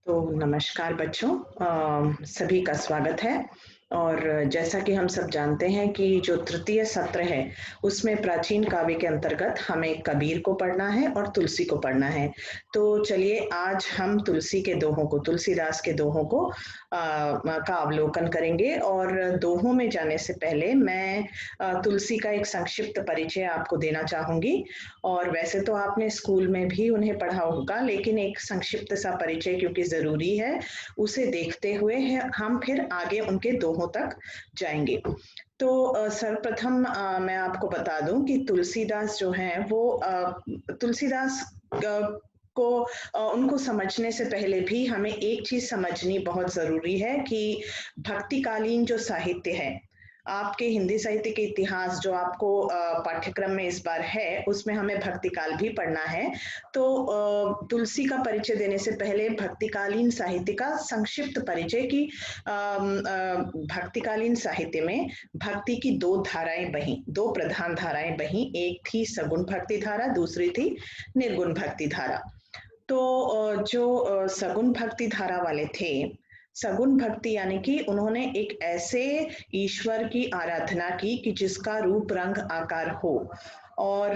तो नमस्कार बच्चों, सभी का स्वागत है। और जैसा कि हम सब जानते हैं कि जो तृतीय सत्र है उसमें प्राचीन काव्य के अंतर्गत हमें कबीर को पढ़ना है और तुलसी को पढ़ना है। तो चलिए आज हम तुलसी के दोहों को, तुलसीदास के दोहों को का अवलोकन करेंगे। और दोहों में जाने से पहले मैं तुलसी का एक संक्षिप्त परिचय आपको देना चाहूंगी। और वैसे तो आपने स्कूल में भी उन्हें पढ़ा होगा, लेकिन एक संक्षिप्त सा परिचय क्योंकि जरूरी है, उसे देखते हुए हम फिर आगे उनके दोहों तक जाएंगे। तो सर्वप्रथम मैं आपको बता दूं कि तुलसीदास जो हैं वो तुलसीदास को उनको समझने से पहले भी हमें एक चीज समझनी बहुत जरूरी है कि भक्तिकालीन जो साहित्य है, आपके हिंदी साहित्य के इतिहास जो आपको पाठ्यक्रम में इस बार है उसमें हमें भक्तिकाल भी पढ़ना है। तो तुलसी का परिचय देने से पहले भक्तिकालीन साहित्य का संक्षिप्त परिचय की भक्तिकालीन साहित्य में भक्ति की दो धाराएं बही, दो प्रधान धाराएं बही। एक थी सगुण भक्ति धारा, दूसरी थी निर्गुण भक्ति धारा। तो जो सगुण भक्ति धारा वाले थे, सगुण भक्ति यानी कि उन्होंने एक ऐसे ईश्वर की आराधना की कि जिसका रूप रंग आकार हो, और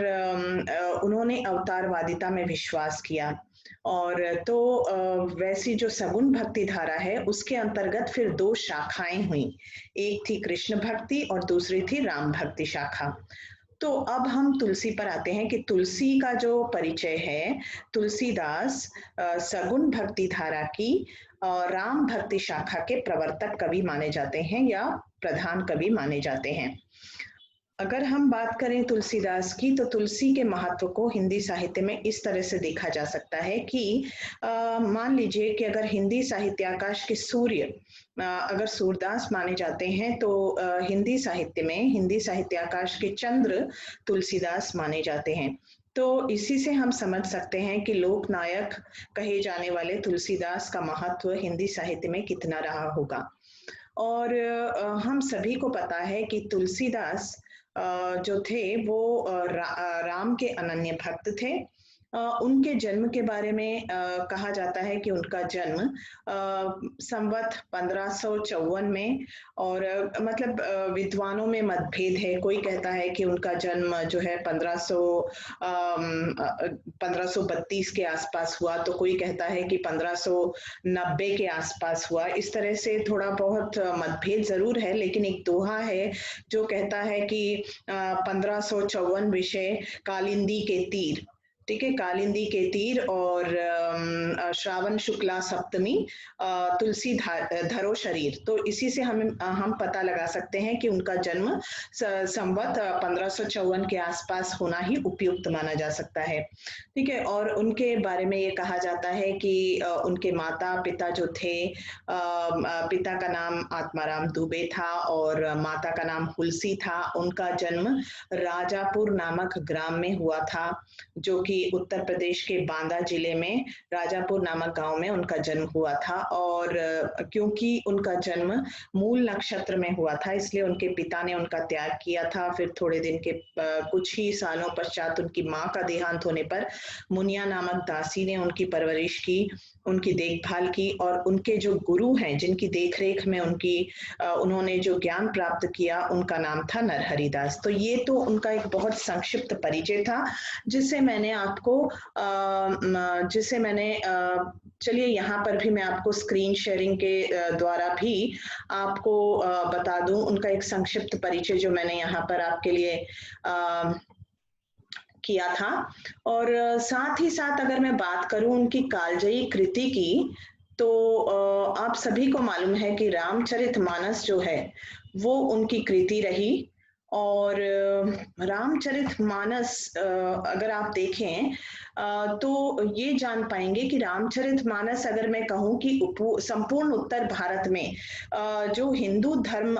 उन्होंने अवतारवादिता में विश्वास किया। और तो वैसी जो सगुण भक्ति धारा है उसके अंतर्गत फिर दो शाखाएं हुई, एक थी कृष्ण भक्ति और दूसरी थी राम भक्ति शाखा। तो अब हम तुलसी पर आते हैं कि तुलसी का जो परिचय है, तुलसीदास सगुण भक्ति धारा की राम भक्ति शाखा के प्रवर्तक कवि माने जाते हैं या प्रधान कवि माने जाते हैं। अगर हम बात करें तुलसीदास की, तो तुलसी के महत्व को हिंदी साहित्य में इस तरह से देखा जा सकता है कि मान लीजिए कि अगर हिंदी साहित्याकाश के सूर्य अगर सूरदास माने जाते हैं, तो हिंदी साहित्य में, हिंदी साहित्याकाश के चंद्र तुलसीदास माने जाते हैं। तो इसी से हम समझ सकते हैं कि लोकनायक कहे जाने वाले तुलसीदास का महत्व हिंदी साहित्य में कितना रहा होगा। और हम सभी को पता है कि तुलसीदास जो थे वो राम के अनन्य भक्त थे। उनके जन्म के बारे में कहा जाता है कि उनका जन्म संवत 1554 में, और मतलब विद्वानों में मतभेद है। कोई कहता है कि उनका जन्म जो है 1532 के आसपास हुआ, तो कोई कहता है कि 1590 के आसपास हुआ। इस तरह से थोड़ा बहुत मतभेद जरूर है, लेकिन एक दोहा है जो कहता है कि 1554 विषय कालिंदी के तीर, ठीक है, कालिंदी के तीर, और श्रावण शुक्ला सप्तमी तुलसी धरो शरीर। तो इसी से हम पता लगा सकते हैं कि उनका जन्म संवत 1554 के आसपास होना ही उपयुक्त माना जा सकता है, ठीक है। और उनके बारे में ये कहा जाता है कि उनके माता पिता जो थे, पिता का नाम आत्माराम दुबे था और माता का नाम हुलसी था। उनका जन्म राजापुर नामक ग्राम में हुआ था, जो कि उत्तर प्रदेश के बांदा जिले में राजापुर नामक गांव में उनका जन्म हुआ था। और क्योंकि उनका जन्म मूल नक्षत्र में हुआ था, इसलिए उनके पिता ने उनका त्याग किया था। फिर थोड़े दिन के कुछ ही सालों पश्चात उनकी माँ का देहांत होने पर मुनिया नामक दासी ने उनकी परवरिश की, उनकी देखभाल की, और उनके जो गुरु हैं जिनकी देखरेख में उन्होंने जो ज्ञान प्राप्त किया, उनका नाम था नरहरिदास। तो ये तो उनका एक बहुत संक्षिप्त परिचय था जिसे मैंने चलिए यहाँ पर भी मैं आपको स्क्रीन शेयरिंग के द्वारा भी आपको बता दूं उनका एक संक्षिप्त परिचय जो मैंने यहाँ पर आपके लिए किया था। और साथ ही साथ अगर मैं बात करूं उनकी कालजयी कृति की, तो आप सभी को मालूम है कि रामचरितमानस जो है वो उनकी कृति रही। और रामचरितमानस अगर आप देखें तो ये जान पाएंगे कि रामचरितमानस, अगर मैं कहूँ कि संपूर्ण उत्तर भारत में जो हिंदू धर्म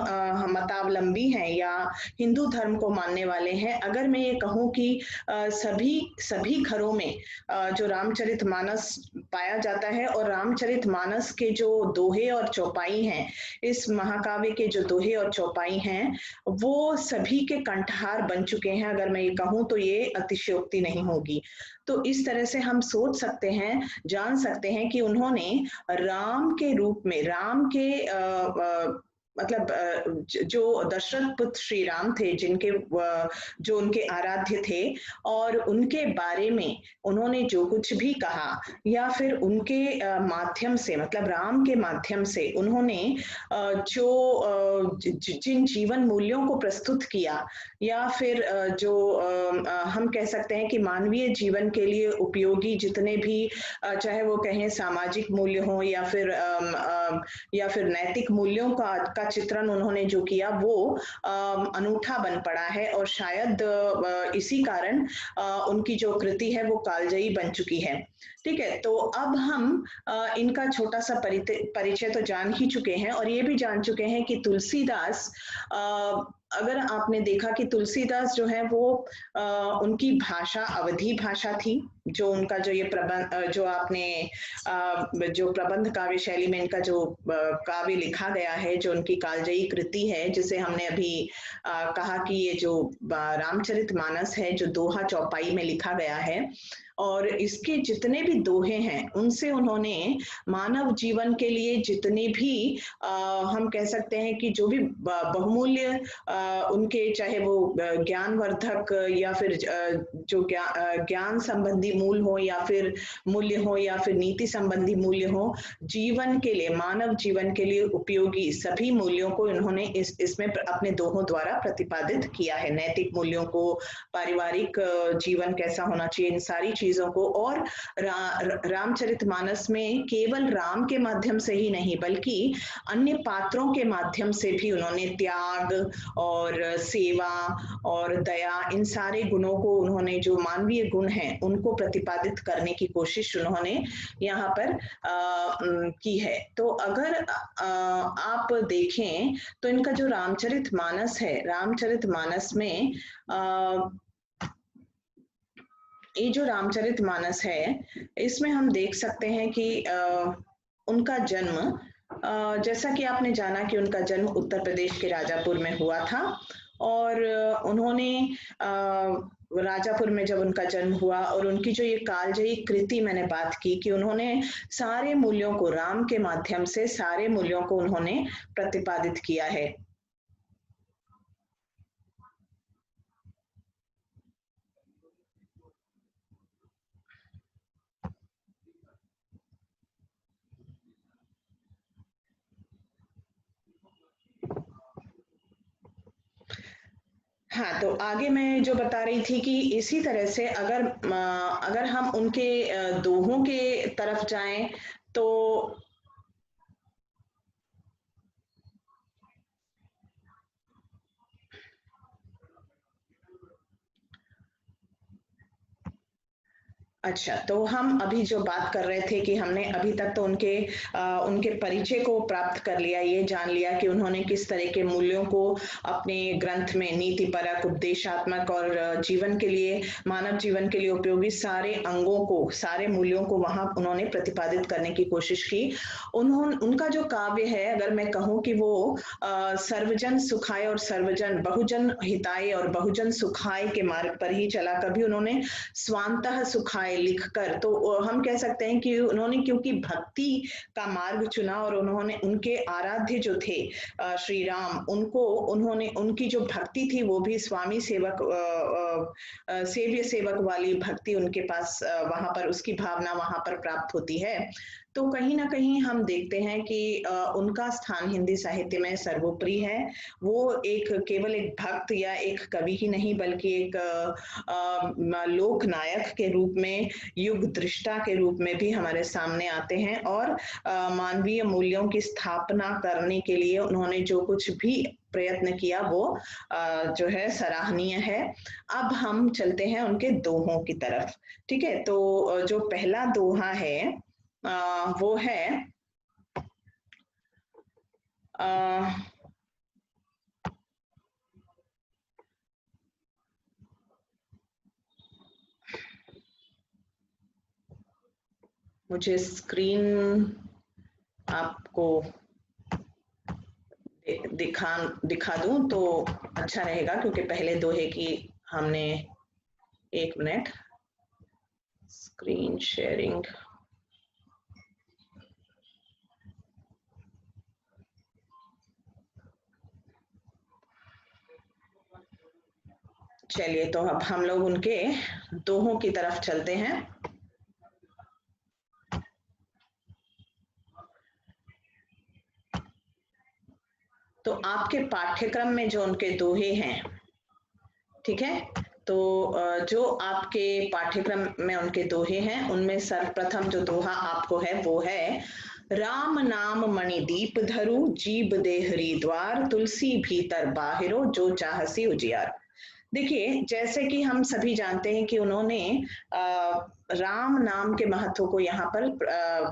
मतावलंबी हैं या हिंदू धर्म को मानने वाले हैं, अगर मैं ये कहूँ कि सभी घरों में जो रामचरितमानस पाया जाता है, और रामचरितमानस के जो दोहे और चौपाई हैं, इस महाकाव्य के जो दोहे और चौपाई हैं, वो सभी के कंठहार बन चुके हैं। अगर मैं ये कहूँ तो ये अतिशयोक्ति नहीं होगी। तो इस तरह से हम सोच सकते हैं, जान सकते हैं कि उन्होंने राम के रूप में, राम के मतलब जो दशरथ पुत्र श्री राम थे, जिनके जो उनके आराध्य थे, और उनके बारे में उन्होंने जो कुछ भी कहा, या फिर उनके माध्यम से, मतलब राम के माध्यम से उन्होंने जो जिन जीवन मूल्यों को प्रस्तुत किया, या फिर जो हम कह सकते हैं कि मानवीय जीवन के लिए उपयोगी जितने भी चाहे वो कहें सामाजिक मूल्य हो या फिर नैतिक मूल्यों का चित्रण उन्होंने जो किया वो अनूठा बन पड़ा है, और शायद इसी कारण उनकी जो कृति है वो कालजयी बन चुकी है। ठीक है, तो अब हम इनका छोटा सा परिचय तो जान ही चुके हैं, और ये भी जान चुके हैं कि तुलसीदास, अगर आपने देखा कि तुलसीदास जो है वो उनकी भाषा अवधी भाषा थी, जो उनका जो ये प्रबंध, जो आपने जो प्रबंध काव्य शैली में इनका जो काव्य लिखा गया है, जो उनकी कालजयी कृति है, जिसे हमने अभी कहा कि ये जो रामचरितमानस है, जो दोहा चौपाई में लिखा गया है, और इसके जितने भी दोहे हैं उनसे उन्होंने मानव जीवन के लिए जितने भी हम कह सकते हैं कि जो भी बहुमूल्य उनके, चाहे वो ज्ञानवर्धक या फिर जो ज्ञान संबंधी मूल हो, या फिर मूल्य हो, या फिर नीति संबंधी मूल्य हो, जीवन के लिए, मानव जीवन के लिए उपयोगी सभी मूल्यों को इन्होंने इसमें अपने दोहों द्वारा प्रतिपादित किया है। नैतिक मूल्यों को, पारिवारिक जीवन कैसा होना चाहिए, इन सारी चीजों को। और रामचरितमानस में केवल राम के माध्यम से ही नहीं, बल्कि अन्य पात्रों के माध्यम से भी उन्होंने त्याग और सेवा और दया, इन सारे गुणों को, उन्होंने जो मानवीय गुण हैं उनको प्रतिपादित करने की कोशिश उन्होंने यहाँ पर की है। तो अगर आप देखें तो इनका जो रामचरितमानस है, रामचरितमानस में ये जो रामचरितमानस है, इसमें हम देख सकते हैं कि उनका जन्म, जैसा कि आपने जाना कि उनका जन्म उत्तर प्रदेश के राजापुर में हुआ था, और उन्होंने राजापुर में जब उनका जन्म हुआ, और उनकी जो ये कालजयी कृति मैंने बात की कि उन्होंने सारे मूल्यों को, राम के माध्यम से सारे मूल्यों को उन्होंने प्रतिपादित किया है। हाँ, तो आगे मैं जो बता रही थी कि इसी तरह से अगर हम उनके दोहों के तरफ जाएं तो अच्छा, तो हम अभी जो बात कर रहे थे कि हमने अभी तक तो उनके परिचय को प्राप्त कर लिया, ये जान लिया कि उन्होंने किस तरह के मूल्यों को अपने ग्रंथ में नीतिपरक, उपदेशात्मक और जीवन के लिए, मानव जीवन के लिए उपयोगी सारे अंगों को, सारे मूल्यों को वहां उन्होंने प्रतिपादित करने की कोशिश की। उनका जो काव्य है, अगर मैं कहूँ कि वो सर्वजन सुखाय और सर्वजन, बहुजन हिताय और बहुजन सुखाय के मार्ग पर ही चला। कभी उन्होंने स्वांतः सुखाय लिखकर, तो हम कह सकते हैं कि उन्होंने क्योंकि भक्ति का मार्ग चुना, और उन्होंने उनके आराध्य जो थे श्री राम, उन्होंने उनकी जो भक्ति थी वो भी स्वामी सेवक, सेव्य सेवक वाली भक्ति उनके पास वहां पर, उसकी भावना वहां पर प्राप्त होती है। तो कहीं ना कहीं हम देखते हैं कि उनका स्थान हिंदी साहित्य में सर्वोपरि है। वो केवल एक भक्त या एक कवि ही नहीं, बल्कि एक लोक नायक के रूप में, युग दृष्टा के रूप में भी हमारे सामने आते हैं, और मानवीय मूल्यों की स्थापना करने के लिए उन्होंने जो कुछ भी प्रयत्न किया वो जो है सराहनीय है। अब हम चलते हैं उनके दोहों की तरफ। ठीक है, तो जो पहला दोहा है वो है मुझे स्क्रीन आपको दिखा दूं तो अच्छा रहेगा, क्योंकि पहले दोहे की हमने, एक मिनट, स्क्रीन शेयरिंग। चलिए, तो अब हम लोग उनके दोहों की तरफ चलते हैं। तो आपके पाठ्यक्रम में जो उनके दोहे हैं, ठीक है, तो जो आपके पाठ्यक्रम में उनके दोहे हैं उनमें सर्वप्रथम जो दोहा आपको है वो है, राम नाम मणि दीप धरु, जीव देहरी द्वार, तुलसी भीतर बाहिरो, जो चाहसी उजियार। देखिए, जैसे कि हम सभी जानते हैं कि उन्होंने राम नाम के महत्व को यहाँ पर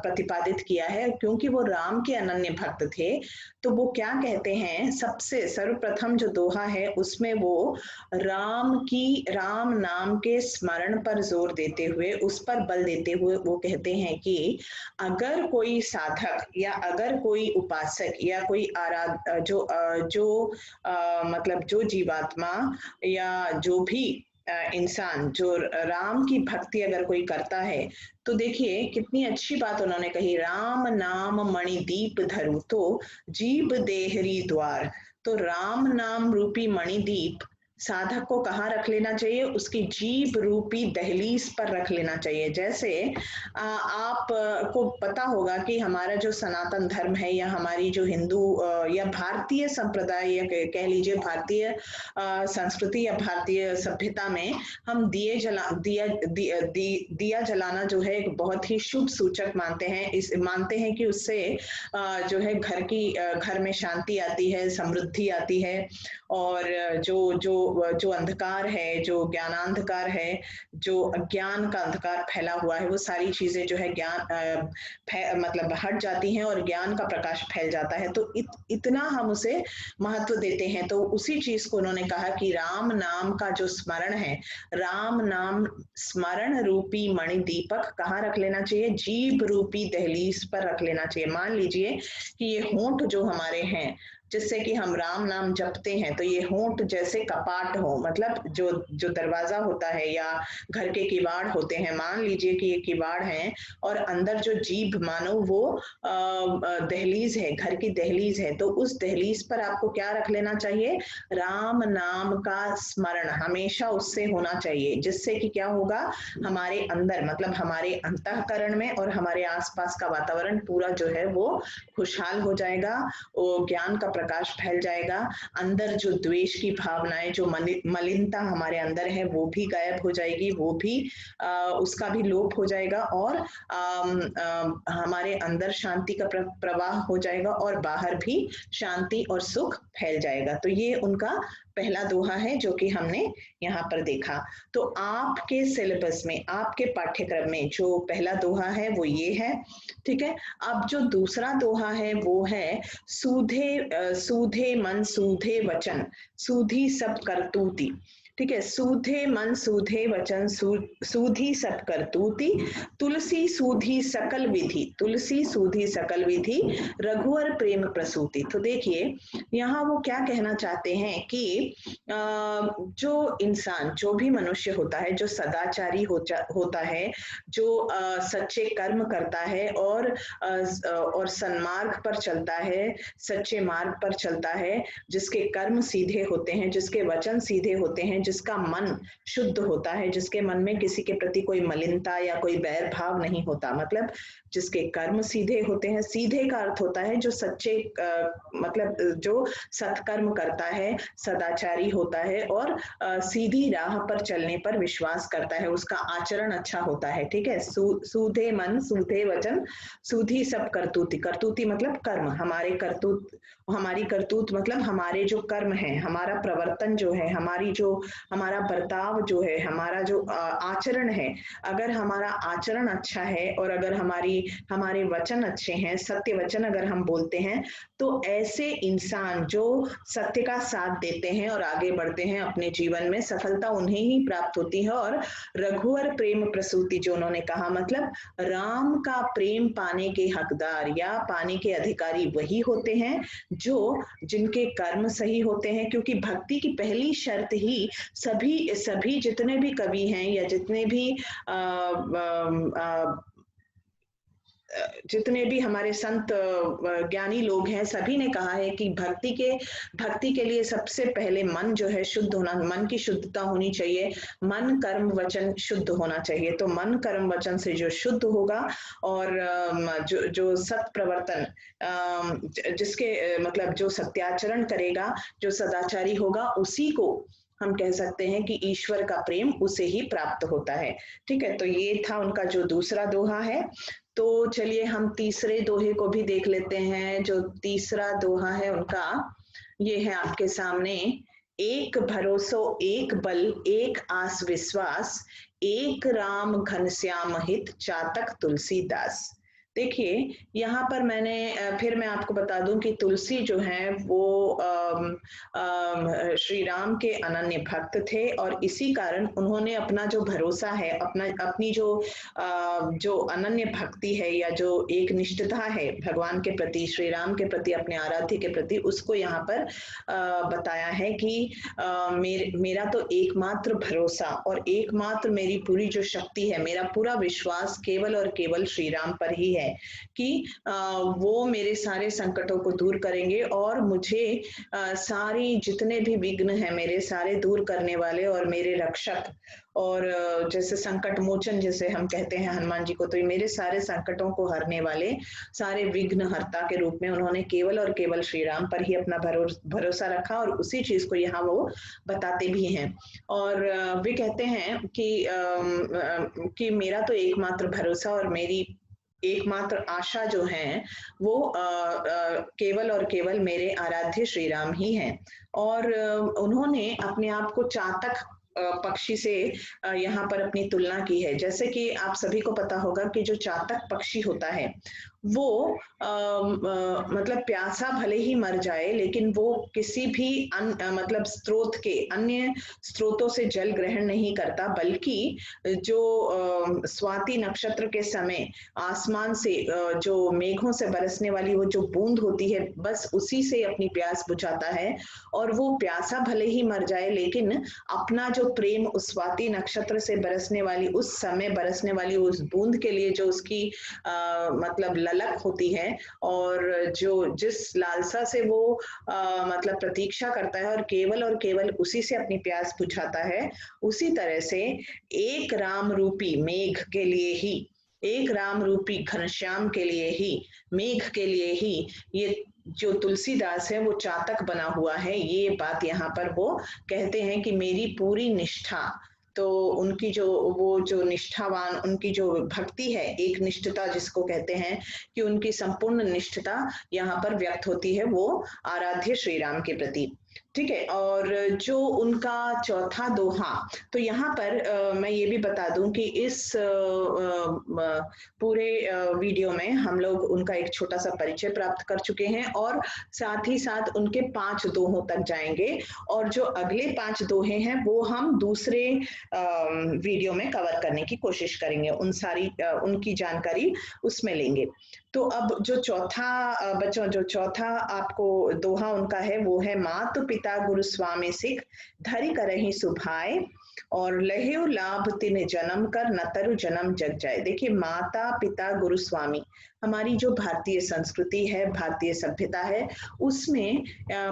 प्रतिपादित किया है, क्योंकि वो राम के अनन्य भक्त थे। तो वो क्या कहते हैं, सबसे सर्वप्रथम जो दोहा है उसमें वो राम नाम के स्मरण पर जोर देते हुए, उस पर बल देते हुए वो कहते हैं कि अगर कोई साधक या अगर कोई उपासक या कोई मतलब जो जीवात्मा या जो भी इंसान जो राम की भक्ति अगर कोई करता है, तो देखिए कितनी अच्छी बात उन्होंने कही, राम नाम मणि दीप धरु, तो जीव देहरी द्वार। तो राम नाम रूपी मणिदीप साधक को कहाँ रख लेना चाहिए, उसकी जीव रूपी दहलीज पर रख लेना चाहिए। जैसे आप को पता होगा कि हमारा जो सनातन धर्म है या हमारी जो हिंदू या भारतीय संप्रदाय या कह लीजिए भारतीय संस्कृति या भारतीय सभ्यता में हम दिया जलाना जो है एक बहुत ही शुभ सूचक मानते हैं कि उससे जो है घर में शांति आती है, समृद्धि आती है, और जो अंधकार है, जो ज्ञानांधकार है, जो अज्ञान का अंधकार फैला हुआ है, वो सारी चीजें जो है मतलब हट जाती हैं और ज्ञान का प्रकाश फैल जाता है। तो इतना हम उसे महत्व देते हैं। तो उसी चीज को उन्होंने कहा कि राम नाम का जो स्मरण है, राम नाम स्मरण रूपी मणि दीपक कहाँ रख लेना चाहिए, जीव रूपी दहलीज पर रख लेना चाहिए। मान लीजिए कि ये होंठ जो हमारे हैं, जिससे कि हम राम नाम जपते हैं, तो ये होंठ जैसे कपाट हो, मतलब जो दरवाजा होता है या घर के किवाड़ होते हैं, मान लीजिए कि ये किवाड़ हैं और अंदर जो जीभ मानो वो दहलीज है, घर की दहलीज है, तो उस दहलीज पर आपको क्या रख लेना चाहिए, राम नाम का स्मरण हमेशा उससे होना चाहिए, जिससे कि क्या होगा, हमारे अंदर मतलब हमारे अंतःकरण में और हमारे आसपास का वातावरण पूरा जो है वो खुशहाल हो जाएगा, वो ज्ञान का प्रकाश फैल जाएगा, अंदर जो द्वेष की भावनाएं, जो मलिनता हमारे अंदर है वो भी गायब हो जाएगी, वो भी उसका भी लोप हो जाएगा, और हमारे अंदर शांति का प्रवाह हो जाएगा और बाहर भी शांति और सुख फैल जाएगा। तो ये उनका पहला दोहा है जो कि हमने यहाँ पर देखा। तो आपके सिलेबस में, आपके पाठ्यक्रम में जो पहला दोहा है वो ये है, ठीक है। अब जो दूसरा दोहा है वो है, सूधे मन सूधे वचन, सूधी सब करतूती, ठीक है, सूधे मन सूधे वचन, सूधी सब करतूती, तुलसी सूधी सकल विधि, तुलसी सूधी सकल विधि, रघुवर प्रेम प्रसूति। तो देखिए यहाँ वो क्या कहना चाहते हैं कि जो इंसान, जो भी मनुष्य होता है, जो सदाचारी होता है, जो सच्चे कर्म करता है और सन्मार्ग पर चलता है, सच्चे मार्ग पर चलता है, जिसके कर्म सीधे होते हैं, जिसके वचन सीधे होते हैं, जिसका मन शुद्ध होता है, जिसके मन में किसी के प्रति कोई मलिनता या कोई बैर भाव नहीं होता, मतलब जिसके कर्म सीधे होते हैं, सीधे का अर्थ होता है जो सच्चे मतलब जो सत्कर्म करता है, सदाचारी होता है और सीधी राह पर चलने पर विश्वास करता है, उसका आचरण अच्छा होता है, ठीक है। सूधे मन सूधे वचन, सूधी सब करतूती, करतूती मतलब कर्म, हमारी करतूत मतलब हमारे जो कर्म है, हमारा प्रवर्तन जो है, हमारा बर्ताव जो है, हमारा जो आचरण है, अगर हमारा आचरण अच्छा है और अगर हमारी हमारे वचन अच्छे हैं, सत्य वचन अगर हम बोलते हैं, तो ऐसे इंसान जो सत्य का साथ देते हैं और आगे बढ़ते हैं अपने जीवन में, सफलता उन्हें ही प्राप्त होती है। और रघुवर प्रेम प्रसूति जो उन्होंने कहा, मतलब राम का प्रेम पाने के हकदार या पाने के अधिकारी वही होते हैं जो जिनके कर्म सही होते हैं, क्योंकि भक्ति की पहली शर्त ही सभी सभी जितने भी कवि हैं या जितने भी जितने भी हमारे संत ज्ञानी लोग हैं, सभी ने कहा है कि भक्ति के लिए सबसे पहले मन जो है शुद्ध होना, मन की शुद्धता होनी चाहिए, मन कर्म वचन शुद्ध होना चाहिए। तो मन कर्म वचन से जो शुद्ध होगा और जो सत प्रवर्तन जिसके मतलब जो सत्याचरण करेगा, जो सदाचारी होगा, उसी को हम कह सकते हैं कि ईश्वर का प्रेम उसे ही प्राप्त होता है। ठीक है, तो ये था उनका जो दूसरा दोहा है। तो चलिए हम तीसरे दोहे को भी देख लेते हैं। जो तीसरा दोहा है उनका ये है आपके सामने, एक भरोसो एक बल एक आस विश्वास, एक राम घनश्याम हित चातक तुलसीदास। देखिए यहाँ पर फिर मैं आपको बता दूं कि तुलसी जो है वो श्री राम के अनन्य भक्त थे और इसी कारण उन्होंने अपना जो भरोसा है, अपनी जो अनन्य भक्ति है या जो एक निष्ठता है भगवान के प्रति, श्री राम के प्रति, अपने आराध्य के प्रति, उसको यहाँ पर बताया है कि मेरा तो एकमात्र भरोसा और एकमात्र मेरी पूरी जो शक्ति है, मेरा पूरा विश्वास केवल और केवल श्री राम पर ही है कि वो मेरे सारे संकटों को दूर करेंगे और मुझे सारी जितने भी विघ्न हैं मेरे सारे दूर करने वाले और मेरे रक्षक, और जैसे संकट मोचन जैसे हम कहते हैं हनुमान जी को, तो ये मेरे सारे संकटों को हरने वाले, सारे विघ्न हर्ता के रूप में उन्होंने केवल और केवल श्री राम पर ही अपना भरोसा रखा और उसी चीज को यहाँ वो बताते भी हैं। और वे कहते हैं कि मेरा तो एकमात्र भरोसा और मेरी एकमात्र आशा जो है वो केवल और केवल मेरे आराध्य श्री राम ही हैं। और उन्होंने अपने आप को चातक पक्षी से यहाँ पर अपनी तुलना की है। जैसे कि आप सभी को पता होगा कि जो चातक पक्षी होता है वो मतलब प्यासा भले ही मर जाए लेकिन वो किसी भी मतलब स्रोत के अन्य स्रोतों से जल ग्रहण नहीं करता, बल्कि जो स्वाति नक्षत्र के समय आसमान से जो मेघों से बरसने वाली वो जो बूंद होती है, बस उसी से अपनी प्यास बुझाता है। और वो प्यासा भले ही मर जाए लेकिन अपना जो प्रेम उस स्वाति नक्षत्र से बरसने वाली, उस समय बरसने वाली उस बूंद के लिए जो उसकी मतलब ललक होती है और जो जिस लालसा से वो मतलब प्रतीक्षा करता है और केवल उसी से अपनी प्यास बुझाता है, उसी तरह से एक राम रूपी मेघ के लिए ही, एक राम रूपी घनश्याम के लिए ही, मेघ के लिए ही ये जो तुलसीदास है वो चातक बना हुआ है। ये बात यहाँ पर वो कहते हैं कि मेरी पूरी निष्ठा, तो उनकी जो निष्ठावान, उनकी जो भक्ति है, एक निष्ठता जिसको कहते हैं कि उनकी संपूर्ण निष्ठता यहाँ पर व्यक्त होती है वो आराध्य श्री राम के प्रति। ठीक है, और जो उनका चौथा दोहा, तो यहाँ पर मैं ये भी बता दूं कि इस पूरे वीडियो में हम लोग उनका एक छोटा सा परिचय प्राप्त कर चुके हैं और साथ ही साथ उनके 5 दोहों तक जाएंगे, और जो अगले 5 दोहे हैं वो हम दूसरे वीडियो में कवर करने की कोशिश करेंगे, उनकी जानकारी उसमें लेंगे। तो अब जो चौथा आपको दोहा उनका है वो है, मातु पिता गुरु स्वामी सिख धरि करहि सुभाए, और लहेउ लाभ तिन जन्म कर न तरु जन्म जग जाए। देखिए, माता पिता गुरु स्वामी, हमारी जो भारतीय संस्कृति है, भारतीय सभ्यता है, उसमें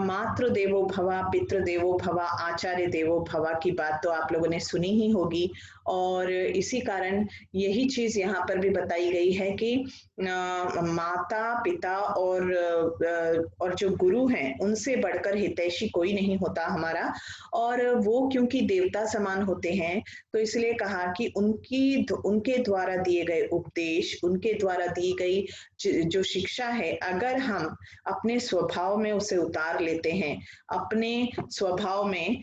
मातृ देवो भवा, पितृ देवो भवा, आचार्य देवो भवा की बात तो आप लोगों ने सुनी ही होगी। और इसी कारण यही चीज यहाँ पर भी बताई गई है कि माता पिता और जो गुरु हैं उनसे बढ़कर हितैषी कोई नहीं होता हमारा, और वो क्योंकि देवता समान होते हैं तो इसलिए कहा कि उनके द्वारा दिए गए उपदेश, उनके द्वारा दी गई जो शिक्षा है, अगर हम अपने स्वभाव में उसे उतार लेते हैं, अपने स्वभाव में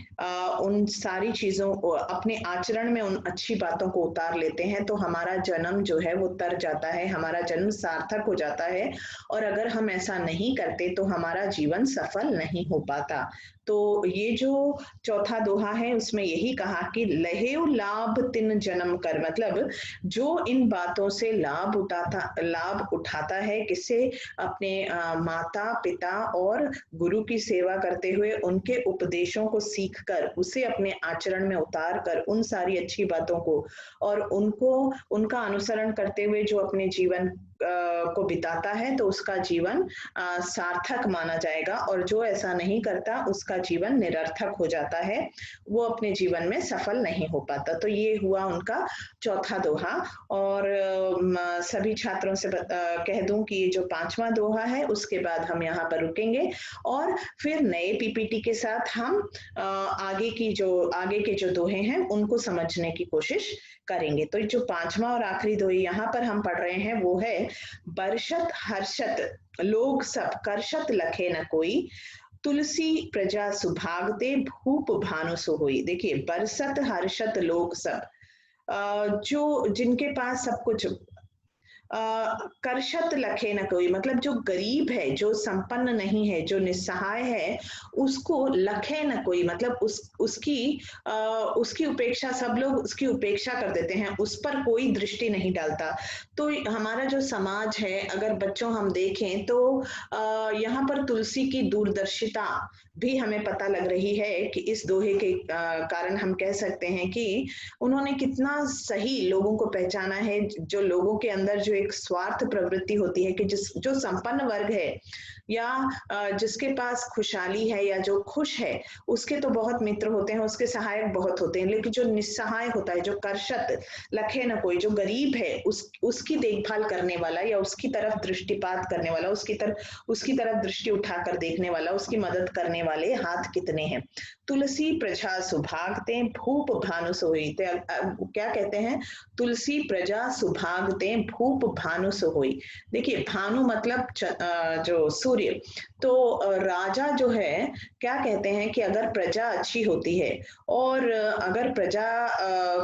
उन सारी चीजों को, अपने आचरण में उन अच्छी बातों को उतार लेते हैं, तो हमारा जन्म जो है वो तर जाता है, हमारा जन्म सार्थक हो जाता है। और अगर हम ऐसा नहीं करते तो हमारा जीवन सफल नहीं हो पाता। तो ये जो चौथा दोहा है उसमें यही कहा कि लहेउ लाभ तिन जन्म कर, मतलब जो इन बातों से लाभ उठाता है, किससे? अपने माता पिता और गुरु की सेवा करते हुए उनके उपदेशों को सीख कर उसे अपने आचरण में उतार कर उन सारी अच्छी बातों को और उनका अनुसरण करते हुए जो अपने जीवन को बिताता है, तो उसका जीवन सार्थक माना जाएगा। और जो ऐसा नहीं करता उसका जीवन निरर्थक हो जाता है, वो अपने जीवन में सफल नहीं हो पाता। तो ये हुआ उनका चौथा दोहा। और सभी छात्रों से कह दूं कि ये जो पांचवा दोहा है उसके बाद हम यहाँ पर रुकेंगे और फिर नए पीपीटी के साथ हम आगे के जो दोहे हैं उनको समझने की कोशिश करेंगे। तो जो पांचवा और आखिरी दोहे यहाँ पर हम पढ़ रहे हैं वो है, बरसत हर्षत लोग सब करशत लखे न कोई, तुलसी प्रजा सुभागते भूप भानु सो होई। देखिए, बरसत हर्षत लोग सब, जो जिनके पास सब कुछ, करशत लखे न कोई, मतलब जो गरीब है, जो संपन्न नहीं है, जो निस्सहाय है, उसको लखे न कोई, मतलब उसकी उपेक्षा, सब लोग उसकी उपेक्षा कर देते हैं, उस पर कोई दृष्टि नहीं डालता। तो हमारा जो समाज है, अगर बच्चों हम देखें तो यहाँ पर तुलसी की दूरदर्शिता भी हमें पता लग रही है कि इस दोहे के कारण हम कह सकते हैं कि उन्होंने कितना सही लोगों को पहचाना है। जो लोगों के अंदर जो एक स्वार्थ प्रवृत्ति होती है कि जो संपन्न वर्ग है या जिसके पास खुशहाली है या जो खुश है, उसके तो बहुत मित्र होते हैं, उसके सहायक बहुत होते हैं, लेकिन जो निस्सहाय होता है, जो करशत लखे न कोई, जो गरीब है, उसकी देखभाल करने वाला या उसकी तरफ दृष्टिपात करने वाला, उसकी तरफ दृष्टि उठाकर देखने वाला, उसकी मदद करने वाले हाथ कितने हैं। तुलसी प्रजा सुभागते भूप भानु सोई, क्या कहते हैं? तुलसी प्रजा सुभागते भूप भानु सोई। देखिए, भानु मतलब जो सूर्य। तो राजा जो है, क्या कहते हैं कि अगर प्रजा अच्छी होती है और अगर प्रजा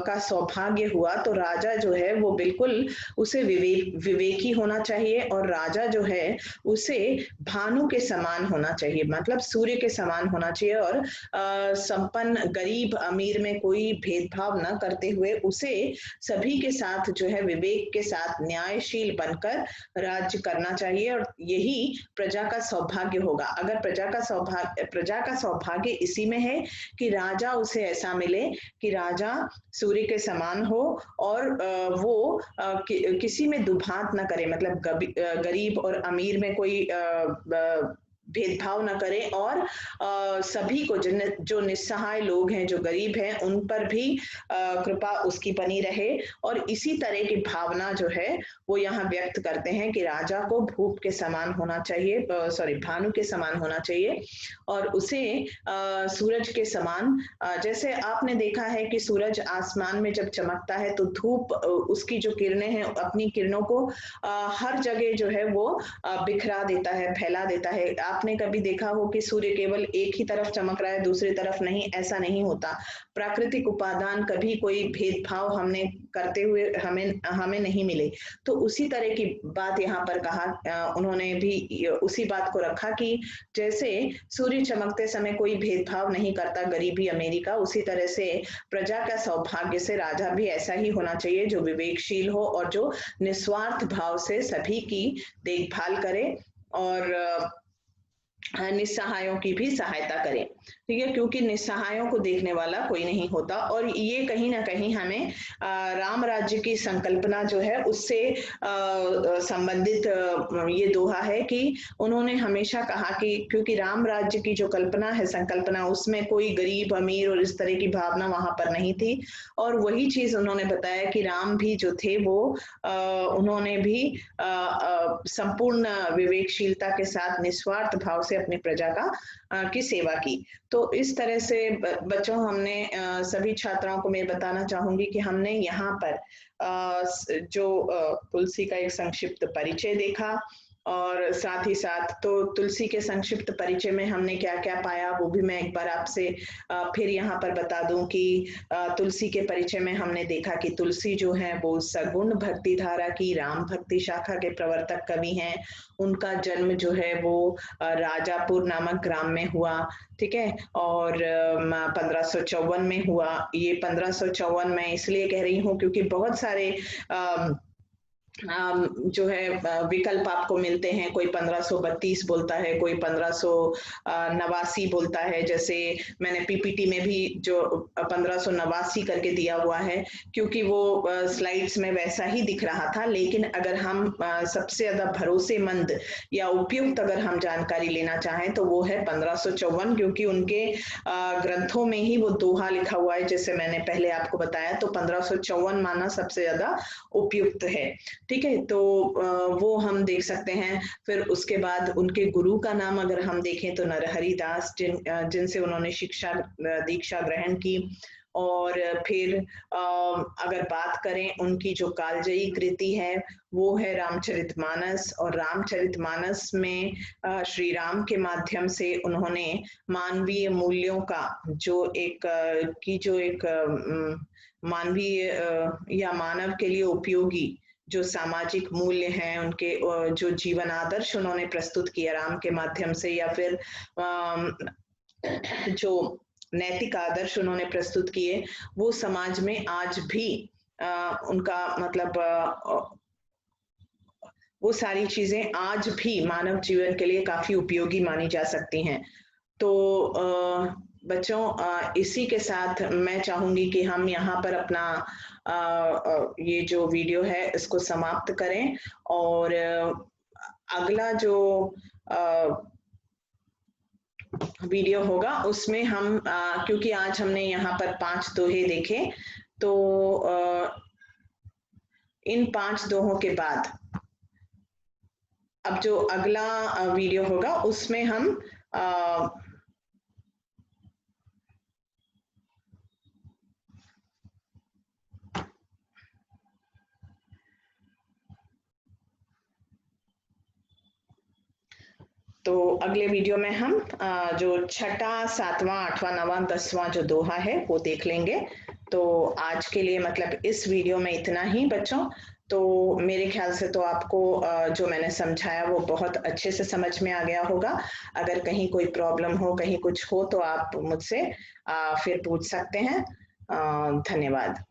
का सौभाग्य हुआ, तो राजा जो है वो बिल्कुल उसे विवेकी होना चाहिए और राजा जो है उसे भानु के समान होना चाहिए, मतलब सूर्य के समान होना चाहिए। और संपन्न गरीब अमीर में कोई भेदभाव न करते हुए उसे सभी के साथ जो है विवेक के साथ न्यायशील बनकर राज्य करना चाहिए। और यही प्रजा का सौभाग्य होगा। अगर प्रजा का सौभाग्य इसी में है कि राजा उसे ऐसा मिले कि राजा सूर्य के समान हो और वो किसी में दुभात न करे, मतलब गरीब और अमीर में कोई भेदभाव न करें और सभी को जो निस्सहाय लोग हैं, जो गरीब हैं, उन पर भी कृपा उसकी बनी रहे। और इसी तरह की भावना जो है वो यहाँ व्यक्त करते हैं कि राजा को भूप के समान होना चाहिए, भानु के समान होना चाहिए और उसे सूरज के समान, जैसे आपने देखा है कि सूरज आसमान में जब चमकता है तो धूप उसकी जो किरणें हैं, अपनी किरणों को हर जगह जो है वो बिखरा देता है, फैला देता है। आपने कभी देखा हो कि सूर्य केवल एक ही तरफ चमक रहा है, दूसरी तरफ नहीं? ऐसा नहीं होता। प्राकृतिक उपादान कभी कोई भेदभाव हमने करते हुए हमें नहीं मिले। तो उसी तरह की बात यहाँ पर कहा, उन्होंने भी उसी बात को रखा कि जैसे सूर्य चमकते समय कोई भेदभाव नहीं करता गरीबी अमीरी का, उसी तरह से प्रजा का सौभाग्य से राजा भी ऐसा ही होना चाहिए, जो विवेकशील हो और जो निस्वार्थ भाव से सभी की देखभाल करे और निस्सहायों की भी सहायता करें। ठीक है, क्योंकि निस्सहायों को देखने वाला कोई नहीं होता। और ये कहीं ना कहीं हमें राम राज्य की संकल्पना जो है उससे संबंधित ये दोहा है कि उन्होंने हमेशा कहा कि क्योंकि राम राज्य की जो कल्पना है, संकल्पना, उसमें कोई गरीब अमीर और इस तरह की भावना वहां पर नहीं थी। और वही चीज उन्होंने बताया कि राम भी जो थे वो उन्होंने भी संपूर्ण विवेकशीलता के साथ निस्वार्थ भाव से से अपनी प्रजा की सेवा की। तो इस तरह से बच्चों हमने सभी छात्राओं को मैं बताना चाहूंगी कि हमने यहाँ पर जो तुलसी का एक संक्षिप्त परिचय देखा, और साथ ही साथ तो तुलसी के संक्षिप्त परिचय में हमने क्या क्या पाया वो भी मैं एक बार आपसे फिर यहाँ पर बता दूं कि तुलसी के परिचय में हमने देखा कि तुलसी जो है वो सगुण भक्ति धारा की राम भक्ति शाखा के प्रवर्तक कवि हैं। उनका जन्म जो है वो राजापुर नामक ग्राम में हुआ, ठीक है, और 1554 में हुआ। ये 1554 में इसलिए कह रही हूँ क्योंकि बहुत सारे जो है विकल्प आपको मिलते हैं। कोई 1532 बोलता है, कोई 1589 बोलता है। जैसे मैंने पीपीटी में भी जो 1589 करके दिया हुआ है, क्योंकि वो स्लाइड्स में वैसा ही दिख रहा था। लेकिन अगर हम सबसे ज्यादा भरोसेमंद या उपयुक्त अगर हम जानकारी लेना चाहें तो वो है 1554, क्योंकि उनके ग्रंथों में ही वो दोहा लिखा हुआ है, जैसे मैंने पहले आपको बताया। तो 1554 माना सबसे ज्यादा उपयुक्त है, ठीक है। तो वो हम देख सकते हैं। फिर उसके बाद उनके गुरु का नाम अगर हम देखें तो नरहरि दास, जिनसे उन्होंने शिक्षा दीक्षा ग्रहण की। और फिर अगर बात करें उनकी जो कालजयी कृति है वो है रामचरितमानस। और रामचरितमानस में श्री राम के माध्यम से उन्होंने मानवीय मूल्यों का जो एक मानवीय या मानव के लिए उपयोगी जो सामाजिक मूल्य हैं, उनके जो जीवन आदर्श उन्होंने प्रस्तुत किया राम के माध्यम से, या फिर जो नैतिक आदर्श उन्होंने प्रस्तुत किए, वो समाज में आज भी उनका मतलब वो सारी चीजें आज भी मानव जीवन के लिए काफी उपयोगी मानी जा सकती हैं। तो बच्चों इसी के साथ मैं चाहूंगी कि हम यहाँ पर अपना ये जो वीडियो है इसको समाप्त करें। और अगला जो वीडियो होगा उसमें हम क्योंकि आज हमने यहाँ पर 5 दोहे देखे, तो इन 5 दोहों के बाद अब जो अगला वीडियो होगा उसमें हम तो अगले वीडियो में हम जो 6वां 7वां 8वां 9वां 10वां जो दोहा है वो देख लेंगे। तो आज के लिए मतलब इस वीडियो में इतना ही बच्चों। तो मेरे ख्याल से तो आपको जो मैंने समझाया वो बहुत अच्छे से समझ में आ गया होगा। अगर कहीं कोई प्रॉब्लम हो, कहीं कुछ हो, तो आप मुझसे फिर पूछ सकते हैं। धन्यवाद।